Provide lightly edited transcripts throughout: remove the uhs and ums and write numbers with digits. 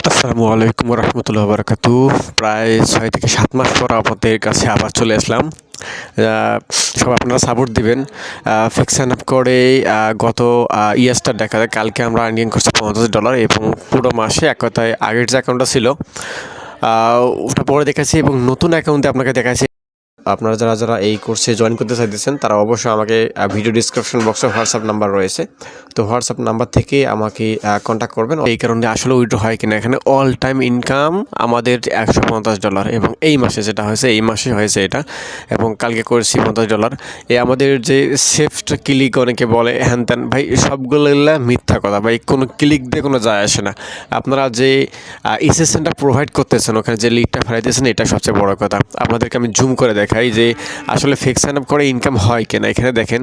আসসালামু আলাইকুম রহমতুল্লাহ বারাকাতু। প্রায় 6 থেকে 7 মাস পর আপনাদের কাছে আবার চলে আসলাম। সব আপনারা সাপোর্ট দিবেন। ফিক্সান আপ করে গত ইয়ার্সটা দেখা যায়, কালকে আমরা আর্নিং করছি $50 এবং পুরো মাসে এক কথায় আগের যে অ্যাকাউন্টটা ছিল ওটা পরে দেখাচ্ছি এবং নতুন অ্যাকাউন্টে আপনাকে দেখাচ্ছি। আপনারা যারা যারা এই কোর্সে জয়েন করতে চাইতেছেন তারা অবশ্যই আমাকে ভিডিও ডিসক্রিপশন বক্সে হোয়াটসঅ্যাপ নাম্বার রয়েছে, তো হোয়াটসঅ্যাপ নাম্বার থেকে আমাকে কন্ট্যাক্ট করবেন। এই কারণে আসলে উইথড্র হয় কিনা, এখানে অল টাইম ইনকাম আমাদের $150 এবং এই মাসে যেটা হয়েছে, এই মাসে হয়েছে এটা, এবং কালকে করেছি $50। আমাদের যে সেফট ক্লিক অনেকে বলে হ্যান ত্যান, ভাই সবগুলো মিথ্যা কথা ভাই, কোনো ক্লিক দিয়ে কোনো যায় আসে না। আপনারা যে এসএসএনটা প্রোভাইড করতেছেন, ওখানে যে লিডটা ফেরাইতেছেন, এটা সবচেয়ে বড় কথা। আপনাদেরকে আমি জুম করে দেখাই যে আসলে ফিক্স সাইন আপ করে ইনকাম হয় কিনা। এখানে দেখেন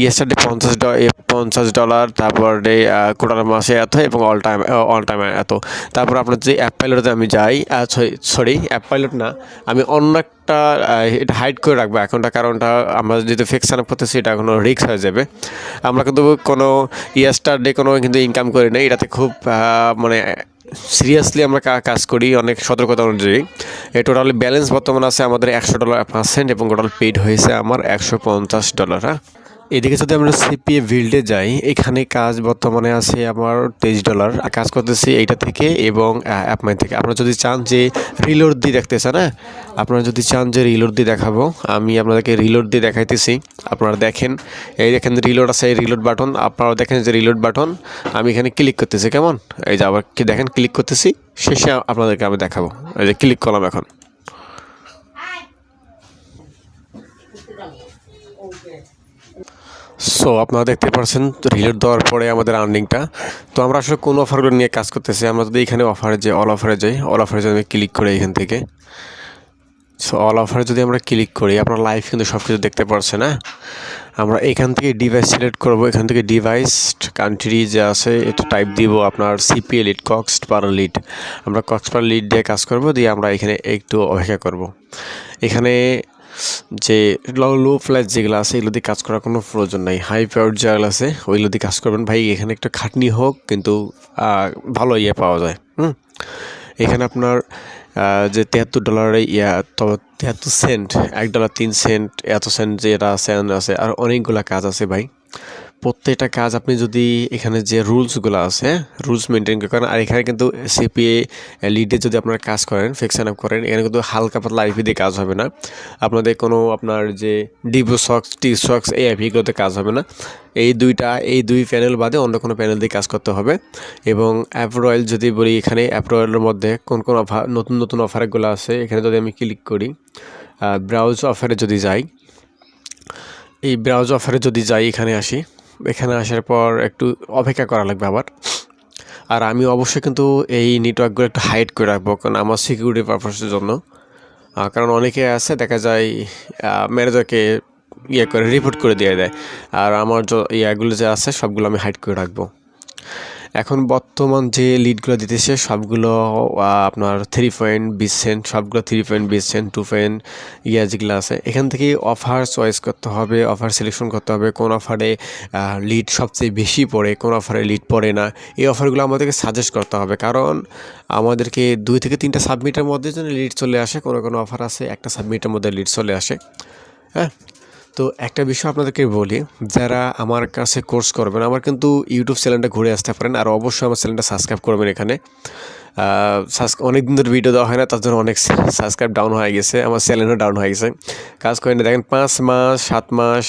ইয়েস্টারডে $50, তারপরে কোটার মাসে এত এবং অল টাইম এত। তারপর আপনার যে অ্যাপ পাইলটে আমি যাই, সরি অ্যাপ পাইলট না, আমি অন্য একটা এটা হাইড করে রাখবো অ্যাকাউন্টটা, কারণটা আমরা যেহেতু ফিক্স সাইন আপ করতেছি এটা কোনো রিস্ক হয়ে যাবে। আমরা কিন্তু কোনো ইয়েস্টারডে কোনো কিন্তু ইনকাম করি না, এটাতে খুব মানে সিরিয়াসলি আমরা কাজ করি অনেক সতর্কতা অনুযায়ী। এই টোটালি ব্যালেন্স বর্তমানে আছে আমাদের $100 এবং টোটাল পেইড হয়েছে আমার $150। হ্যাঁ, এদিকে যদি আমরা সিপিএ বিল্ডে যাই, এখানে কাজ বর্তমানে আছে আমার $23 কাজ করতেছি এইটা থেকে এবং অ্যাপমাই থেকে। আপনারা যদি চান যে রিলোড দিয়ে দেখতে চান, হ্যাঁ আপনারা যদি চান যে রিলোড দিয়ে দেখাবো, আমি আপনাদেরকে রিলোড দিয়ে দেখাইতেছি। আপনারা দেখেন, এই দেখেন রিলোড আছে, এই রিলোড বাটন, আপনারাও দেখেন যে রিলোড বাটন। আমি এখানে ক্লিক করতেছি, কেমন এই যে আবার কি দেখেন ক্লিক করতেছি, শেষে আপনাদেরকে আমি দেখাবো। এই যে ক্লিক করলাম এখন। সো আপনারা দেখতে পাচ্ছেন রিলোড দেওয়ার পরে আমাদের আর্নিংটা। তো আমরা আসলে কোন অফারগুলো নিয়ে কাজ করতেছি, আমরা যদি এখানে অফারে যাই, অল অফারে যাই, অল অফারে যদি আমি ক্লিক করি এখান থেকে, সো অল অফারে যদি আমরা ক্লিক করি, আপনার লাইভ কিন্তু সব কিছু দেখতে পাচ্ছেন। না আমরা এখান থেকে ডিভাইস সিলেক্ট করব, এখান থেকে ডিভাইস কান্ট্রি যে আছে এটা টাইপ দিব আপনার সিপিএ লিড, কক্সড পার লিড। আমরা কক্সড পার লিড দিয়ে কাজ করব, দিয়ে আমরা এখানে একটু অপেক্ষা করব। এখানে যে লো ফ্ল্যাশ যেগুলো আছে এগুলো দিয়ে কাজ করার কোনো প্রয়োজন নাই, হাই পাওয়ার যেগুলো আছে ওইগুলো দিয়ে কাজ করবেন ভাই। এখানে একটা খাটনি হোক কিন্তু ভালো পাওয়া যায়। এখানে আপনার যে $73 তবে 73 $1.03 এত সেন্ট যেটা আছে আর অনেকগুলো কাজ আছে ভাই। প্রত্যেকটা কাজ আপনি যদি এখানে যে রুলসগুলো আছে রুলস মেনটেন করেন, আর এখানে কিন্তু সিপিএ লিডে যদি আপনারা কাজ করেন, ফিক্সান আপ করেন, এখানে কিন্তু হালকা পাতলা আইপি দিয়ে কাজ হবে না। আপনাদের কোনো আপনার যে ডিবো সক্স টি সক্স এই আইপিগুলোতে কাজ হবে না। এই দুই প্যানেল বাদে অন্য কোনো প্যানেল দিয়ে কাজ করতে হবে। এবং অ্যাপ রয়েল যদি বলি, এখানে অ্যাপ রয়েলের মধ্যে কোন কোন অফার নতুন অফারগুলো আছে, এখানে যদি আমি ক্লিক করি, ব্রাউজ অফারে যদি যাই, এই ব্রাউজ অফারে যদি যাই, এখানে আসি, এখানে আসার পর একটু অপেক্ষা করা লাগবে আবার। আর আমি অবশ্যই কিন্তু এই নেটওয়ার্কগুলো একটু হাইড করে রাখবো, কারণ আমার সিকিউরিটি পারপাসের জন্য। কারণ অনেকে আছে দেখা যায় ম্যানেজারকে করে রিপোর্ট করে দিয়ে দেয়, আর আমার ইয়াগুলো যে আছে সবগুলো আমি হাইড করে রাখবো। এখন বর্তমান যে লিডগুলো দিতেছে সবগুলো আপনার 3.20 সেন্ট, সবগুলো 3.20 সেন্ট, 2 যেগুলো আছে এখান থেকে অফার চয়েস করতে হবে, অফার সিলেকশন করতে হবে, কোন অফারে লিড সবচেয়ে বেশি পড়ে, কোন অফারে লিড পড়ে না। এই অফারগুলো আমাদেরকে সাজেস্ট করতে হবে, কারণ আমাদেরকে 2 থেকে 3টা সাবমিটের মধ্যে যেন লিড চলে আসে। কোনো অফার আছে একটা সাবমিটের মধ্যে লিড চলে আসে। হ্যাঁ, তো একটা বিষয় আপনাদেরকে বলি, যারা আমার কাছে কোর্স করবেন, আমার কিন্তু ইউটিউব চ্যানেলটা ঘুরে আসতে পারেন, আর অবশ্যই আমার চ্যানেলটা সাবস্ক্রাইব করবেন। এখানে অনেক দিন ধরে ভিডিও দেওয়া হয় না, তার জন্য অনেক সাবস্ক্রাইব ডাউন হয়ে গেছে, আমার চ্যানেলও ডাউন হয়ে গেছে। কাজ করেন দেখেন 5 মাস 7 মাস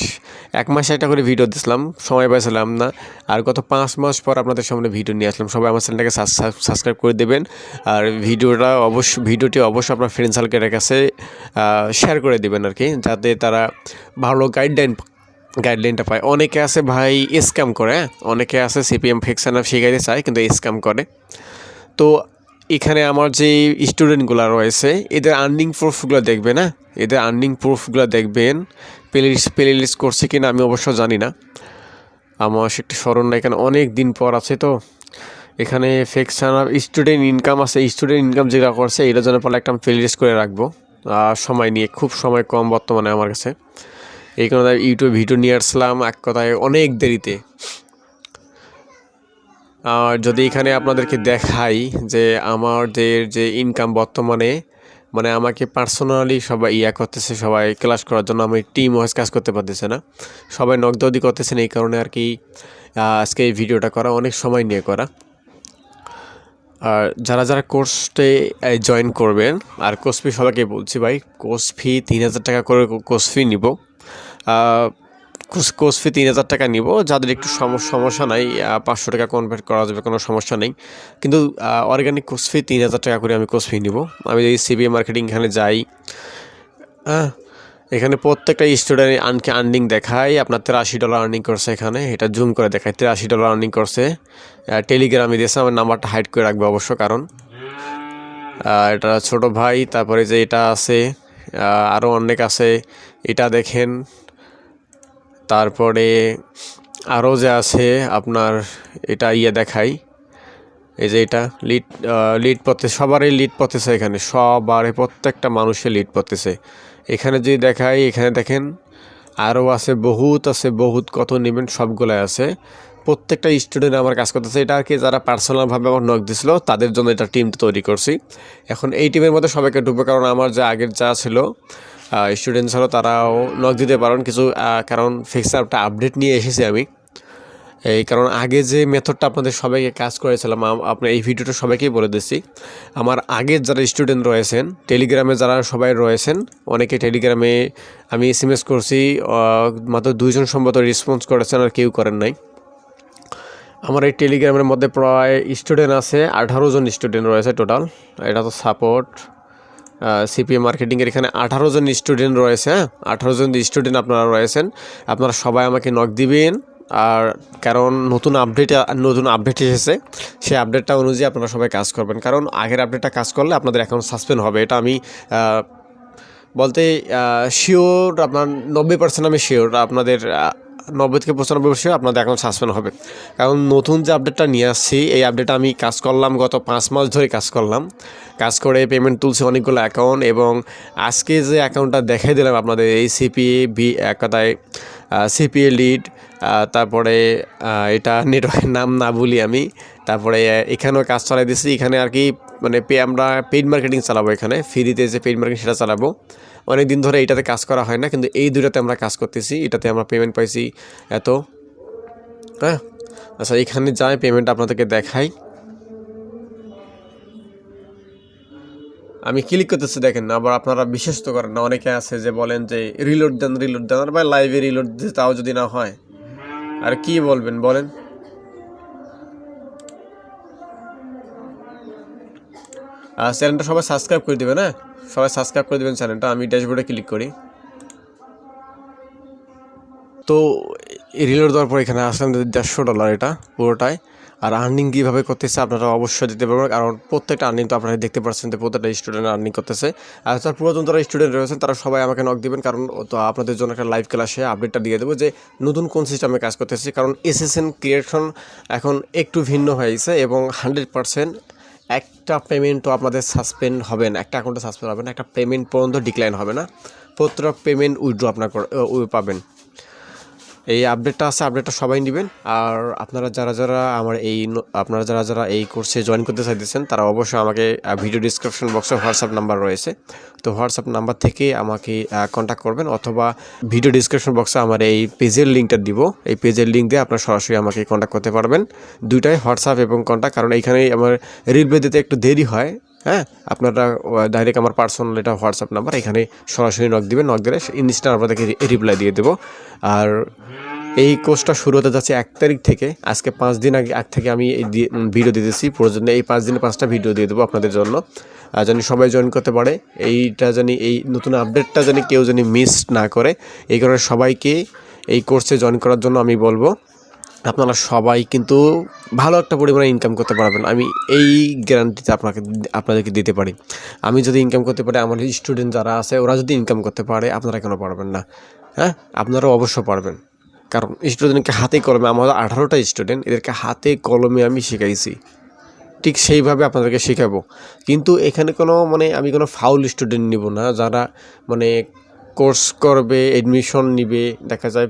1 মাসে একটা করে ভিডিও দিছিলাম, সময় পাইছিলাম না, আর গত 5 মাস পর আপনাদের সামনে ভিডিও নিয়ে আসলাম। সবাই আমার চ্যানেলটাকে সাবস্ক্রাইব করে দেবেন, আর ভিডিওটি অবশ্যই আপনার ফ্রেন্ড সার্কেলের কাছে শেয়ার করে দেবেন আর কি, যাতে তারা ভালো গাইডলাইনটা পায়। অনেকে আছে ভাই স্ক্যাম করে, অনেকে আছে সিপিএম ফিক্সান আপ শিখাইতে চায় কিন্তু স্ক্যাম করে। তো এখানে আমার যে স্টুডেন্টগুলো রয়েছে এদের আর্নিং প্রুফগুলো দেখবেন, না এদের আর্নিং প্রুফগুলো দেখবেন, প্লে লিস্ট করছে কিনা আমি অবশ্য জানি না, আমার সেটা স্মরণ না, এখানে অনেক দিন পর আছে। তো এখানে ফিক্সান আপ স্টুডেন্ট ইনকাম আছে, স্টুডেন্ট ইনকাম যেটা করছে এটার জন্য পরে একটা প্লে লিস্ট করে রাখবো সময় নিয়ে, খুব সময় কম বর্তমানে আমার কাছে, এই কারণে ইউটিউব ভিডিও নিয়ে আসলাম এক কথায় অনেক দেরিতে। আর যদি এখানে আপনাদেরকে দেখাই যে আমাদের যে ইনকাম বর্তমানে মানে আমাকে পার্সোনালি সবাই করতেছে, সবাই ক্লাস করার জন্য আমি টিম ওয়াইজ কাজ করতে পারতেছে না, সবাই নগদাদি করতেছেন। এই কারণে আর কি আজকে এই ভিডিওটা করা, অনেক সময় নিয়ে করা। আর যারা যারা কোর্সে জয়েন করবেন, আর কোর্স ফি সবাইকে বলছি ভাই, কোর্স ফি 3000 টাকা করে কোর্স ফি নিব। কোর্স ফি 3000 টাকা নিব। যাদের একটু সমস্যা নাই 500 টাকা কনভার্ট করা যাবে, কোনো সমস্যা নেই। কিন্তু অর্গানিক কোর্স ফি 3000 টাকা করে আমি কোর্স ফি নিব। আমি যদি সিবিএ মার্কেটিং এখানে যাই, এখানে প্রত্যেকটা স্টুডেন্ট আর্নিং দেখায়। আপনার $83 আর্নিং করছে এখানে, এটা জুম করে দেখায় $83 আর্নিং করছে। টেলিগ্রামে দিয়েছে, আমার নাম্বারটা হাইড করে রাখবে অবশ্য, কারণ এটা ছোট ভাই। তারপরে যে এটা আছে, আরও অনেক আছে, এটা দেখেন। তারপরে আরও যে আছে আপনার, এটা দেখাই, এই যে এটা লিড পড়তেছে, সবারই লিড পড়তেছে এখানে, সবারই প্রত্যেকটা মানুষের লিড পড়তেছে। এখানে যদি দেখাই, এখানে দেখেন আরও আছে, বহুত কত নেবেন সবগুলাই আছে। প্রত্যেকটা স্টুডেন্ট আমার কাজ করতেছে। এটা আর কি যারা পার্সোনালভাবে আমার নক দিছিল তাদের জন্য এটা টিম তৈরি করছি। এখন এই টিমের মধ্যে সবাইকে ঢুকবে, কারণ আমার যে আগের যা ছিল স্টুডেন্ট ছিল তারাও নক দিতে পারেন কিছু, কারণ ফিক্সারটা আপডেট নিয়ে এসেছি আমি। এই কারণ আগে যে মেথডটা আপনাদের সবাইকে কাজ করেছিলাম, আপনার এই ভিডিওটা সবাইকেই বলে দিচ্ছি। আমার আগের যারা স্টুডেন্ট রয়েছেন, টেলিগ্রামে যারা সবাই রয়েছেন, অনেকে টেলিগ্রামে আমি SMS করছি, মাত্র 2 জন সম্ভবত রেসপন্স করেছেন, আর কেউ করেন নাই। আমার এই টেলিগ্রামের মধ্যে প্রায় স্টুডেন্ট আছে 18 জন স্টুডেন্ট রয়েছে টোটাল। এটা তো সাপোর্ট সিপিএ মার্কেটিংয়ের, এখানে 18 জন স্টুডেন্ট রয়েছে। 18 জন স্টুডেন্ট আপনারা রয়েছেন, আপনারা সবাই আমাকে নক দিবেন। আর কারণ নতুন আপডেট এসেছে, সেই আপডেটটা অনুযায়ী আপনারা সবাই কাজ করবেন, কারণ আগের আপডেটটা কাজ করলে আপনাদের অ্যাকাউন্ট সাসপেন্ড হবে। এটা আমি বলতে শিওর, আপনার 90% আমি শিওর, আপনাদের 90 থেকে 95% শিওর আপনাদের অ্যাকাউন্ট সাসপেন্ড হবে। কারণ নতুন যে আপডেটটা নিয়ে আসছি, এই আপডেটটা আমি কাজ করলাম গত 5 মাস ধরে কাজ করে পেমেন্ট তুলছি অনেকগুলো অ্যাকাউন্ট, এবং আজকে যে অ্যাকাউন্টটা দেখাই দিলাম আপনাদের, এই কথায় সিপিএ লিড, তারপরে এটা নেটওয়ার্কের নাম না বলি আমি, তারপরে এখানেও কাজ চালাই দিচ্ছি। এখানে আর কি মানে আমরা পেইড মার্কেটিং চালাবো, এখানে ফ্রিতে যে পেইড মার্কেটিং সেটা চালাবো। অনেক দিন ধরে এইটাতে কাজ করা হয় না, কিন্তু এই দুইটাতে আমরা কাজ করতেছি। এটাতে আমরা পেমেন্ট পাইছি এত। আচ্ছা, এখানে যাই পেমেন্ট আপনাদেরকে দেখাই। আমি ক্লিক করতেছি, দেখেন। আবার আপনারা বিশেষ তো করেন না, অনেকে আছে যে বলেন যে রিলোড দেন, আর ভাই লাইভে রিলোড দিতে তাও যদি না হয়, আর কি বলবেন বলেন। আর চ্যানেলটা সবাই সাবস্ক্রাইব করে দেবেন, সবাই সাবস্ক্রাইব করে দেবেন চ্যানেলটা। আমি ড্যাশবোর্ডে ক্লিক করি, তো রিলোড দেওয়ার পর এখানে আসলাম $150 এটা পুরোটাই। আর আর্নিং কীভাবে করতেছে আপনারা অবশ্যই দিতে পারবেন, কারণ প্রত্যেকটা আর্নিং তো আপনারা দেখতে পাচ্ছেন যে প্রত্যেকটা স্টুডেন্ট আর্নিং করতেছে। আর তার পুরাতন যারা স্টুডেন্ট রয়েছেন তারা সবাই আমাকে নক দিবেন, কারণ তো আপনাদের জন্য একটা লাইভ ক্লাসে আপডেটটা দিয়ে দেবো যে নতুন কোন সিস্টেমে কাজ করতেছি। কারণ এসএসএন ক্রিয়েশন এখন একটু ভিন্ন হয়েছে, এবং 100% একটা পেমেন্টও আপনাদের সাসপেন্ড হবে না, একটা অ্যাকাউন্টে সাসপেন্ড হবে না, একটা পেমেন্ট পর্যন্ত ডিক্লাইন হবে না, প্রত্যেকটা পেমেন্ট উইথড্র আপনার পাবেন। এই আপডেটটা আছে, আপডেটটা সবাই নেবেন। আর আপনারা যারা এই কোর্সে জয়েন করতে চাইতেছেন, তারা অবশ্যই আমাকে ভিডিও ডিসক্রিপশন বক্সে হোয়াটসঅ্যাপ নাম্বার রয়েছে, তো হোয়াটসঅ্যাপ নাম্বার থেকে আমাকে কন্ট্যাক্ট করবেন, অথবা ভিডিও ডিসক্রিপশন বক্সে আমার এই পেজের লিঙ্কটা দিব, এই পেজের লিঙ্ক দিয়ে আপনারা সরাসরি আমাকে কন্ট্যাক্ট করতে পারবেন। দুইটাই হোয়াটসঅ্যাপ এবং কন্ট্যাক্ট, কারণ এইখানেই আমার রিপ্লাই দিতে একটু দেরি হয়। আপনারা ডাইরেক্ট আমার পার্সোনাল এটা হোয়াটসঅ্যাপ নাম্বার, এখানে সরাসরি নক দিবেন, নক দিলে ইনস্ট্যান্ট আপনাদেরকে রিপ্লাই দিয়ে দেবো। আর এই কোর্সটা শুরু হতে যাচ্ছে 1 তারিখ থেকে। আজকে 5 দিন আগে থেকে আমি এই ভিডিও দিতেছি, প্রয়োজনে এই 5 দিনে 5টা ভিডিও দিয়ে দেবো আপনাদের জন্য, যেন সবাই জয়েন করতে পারে। এইটা জানি, এই নতুন আপডেটটা জানি কেউ জানি মিস না করে। এই কারণে সবাইকে এই কোর্সে জয়েন করার জন্য আমি বলবো, আপনারা সবাই কিন্তু ভালো একটা পরিমাণে ইনকাম করতে পারবেন। আমি এই গ্যারান্টিতে আপনাদেরকে দিতে পারি। আমি যদি ইনকাম করতে পারি, আমার স্টুডেন্ট যারা আছে ওরা যদি ইনকাম করতে পারে, আপনারা কেন পারবেন না? আপনারাও অবশ্য পারবেন, কারণ স্টুডেন্টকে হাতে কলমে, আমাদের 18টা স্টুডেন্ট, এদেরকে হাতে কলমে আমি শিখাইছি, ঠিক সেইভাবে আপনাদেরকে শেখাবো। কিন্তু এখানে কোনো আমি কোনো ফাউল স্টুডেন্ট নিব না, যারা কোর্স করবে, এডমিশন নিবে, দেখা যায়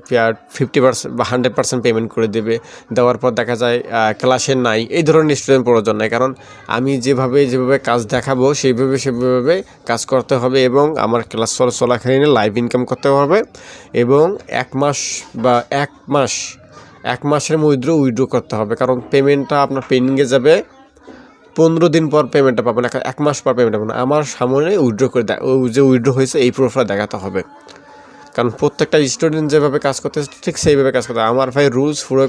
50% বা 100% পেমেন্ট করে দেবে। দেওয়ার পর দেখা যায় ক্লাসে নাই, এই ধরনের স্টুডেন্ট প্রয়োজন নাই। কারণ আমি যেভাবে কাজ দেখাবো সেভাবে কাজ করতে হবে এবং আমার ক্লাস চলাকালীন লাইভ ইনকাম করতে হবে এবং 1 মাস বা 1 মাসের মধ্যে উইথড্র করতে হবে। কারণ পেমেন্টটা আপনার পেন্ডিংয়ে যাবে, 15 দিন পর পেমেন্টটা পাবেন, 1 মাস পর পেমেন্ট পাবেন। আমার সামনে উইথড্র করে যে উইথড্র হয়েছে এই প্রুফটা দেখাতে হবে। কারণ প্রত্যেকটা স্টুডেন্ট যেভাবে কাজ করতেছে ঠিক সেইভাবে কাজ করতে হবে। আমার ভাই রুলস পুরো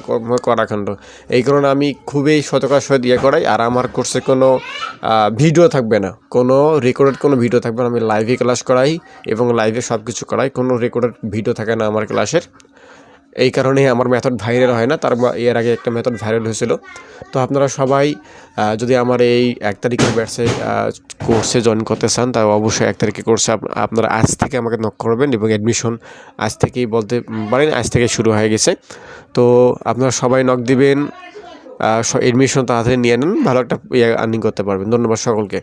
কড়াখণ্ড, এই কারণে আমি খুবই সতর্কতার সহিত করাই। আর আমার কোর্সে কোনো ভিডিও থাকবে না, কোনো রেকর্ডেড কোনো ভিডিও থাকবে না। আমি লাইভে ক্লাস করাই এবং লাইভে সব কিছু করাই, কোনো রেকর্ডেড ভিডিও থাকে না আমার ক্লাসের। এই কারণে আমার মেথড ভাইরাল হয় না। এর আগে একটা মেথড ভাইরাল হয়েছিল। তো আপনারা সবাই যদি আমার এই 1 তারিখের ব্যাচে কোর্সে জয়েন করতে চান, তাই অবশ্যই 1 তারিখে কোর্সে আপনারা আজ থেকে আমাকে নক করবেন এবং অ্যাডমিশন আজ থেকেই বলতে পারেন, আজ থেকে শুরু হয়ে গেছে। তো আপনারা সবাই নক দিবেন, অ্যাডমিশন তাড়াতাড়ি নিয়ে নেন, ভালো একটা আর্নিং করতে পারবেন। ধন্যবাদ সকলকে।